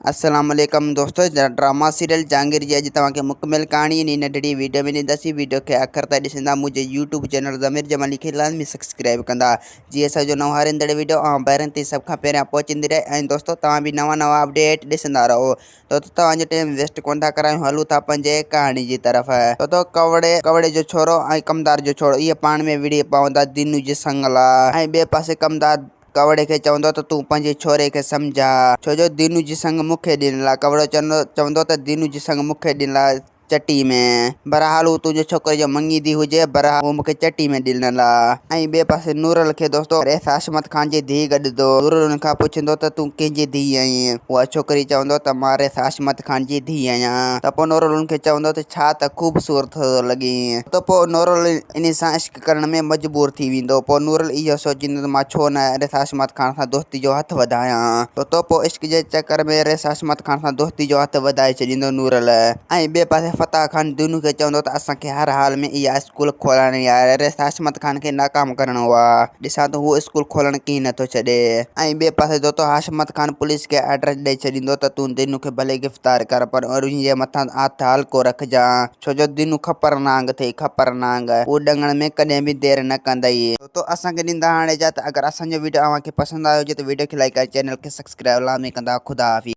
अस्सलाम वालेकुम दोस्तों, ड्रामा सीरियल जहांगीर जी अॼु तव्हांखे मुकमिल कहाणी इन नंढड़ी वीडियो में ॾींदासीं। वीडियो खे आख़िर ताईं ॾिसंदा मुंहिंजे यूट्यूब चैनल ज़मीर जमाली खे लाज़मी सब्सक्राइब कंदा जीअं असांजो नओं हरंदड़ वीडियो ॿाहिरनि ते सभ खां पहिरियां पहुचंदी रहे। ऐं दोस्तों तव्हां बि नवां अपडेट ॾिसंदा रहो। तो तव्हांजो टाइम वेस्ट कोन था करायूं, हलूं था पंहिंजे कहाणी जी तरफ़। तो कवड़े जो छोरो ऐं कमदार जो छोरो इहे पाण में विड़ी पवंदा दीनू जी संग लाइ। ऐं ॿिए पासे कमदार कवड़े के चवंदो त तूं पंहिंजे छोरे खे सम्झा, छो जो दीनू जी संग मूंखे ॾियण लाइ। कवड़ो चवंदो त दीनू जी संग मूंखे ॾियण लाइ चटी में, बरहाल हू तुंहिंजे छोकिरे जो मंगी दी हुजे, बरहाल हू मूंखे चटी में ॾियण लाइ। ऐं ॿिए पासे नूरल खे दोस्तो रेस हाशमत खान जी धीउ गॾंदो। नूरल हुन खां पुछंदो त तूं कंहिंजी धीउ आहीं? उहा छोकिरी चवंदो त मां रेस हाशमत खान जी धीउ आहियां। त पोइ नूरल हुनखे चवंदो त छा त ख़ूबसूरत लॻी। त पोइ नूरल इन सां इश्क करण में मजबूर थी वेंदो। पोइ नूरल इहो सोचींदो त मां छो न रेस हाशमत खान सां दोस्ती जो हथ वधायां। तो पोइ इश्क जे चकर में रेस हाशमत खान सां दोस्ती जो हथ वधाए छॾींदो नूरल। ऐं ॿिए पासे फतह खान दीनू खे चवंदो त असांखे हर हाल में इहा स्कूल खोलाइणी आहे। रेस हाशमत खान खे नाकाम करणो आहे। ॾिसां त हू स्कूल खोलण कीअं नथो छॾे। ऐं ॿिए पासे दोस्तो हाशमत खान पुलिस खे एड्रेस ॾेई छॾींदो त तूं दीनू खे भले गिरफ़्तार कर, पर उनजे मथां हथ हल्को रखजांइ, छो जो दीनू ख़तरनाक अथई, ख़तरनाक। हू ॾंगण में कॾहिं बि देरि न कंदई। तो असांखे ॾींदा हाणे इजाज़त। अगरि असांजो वीडियो तव्हांखे पसंदि आयो हुजे त वीडियो खे लाइक करे चैनल खे सब्सक्राइब लाज़मी कंदा। ख़ुदा हाफ़िज़।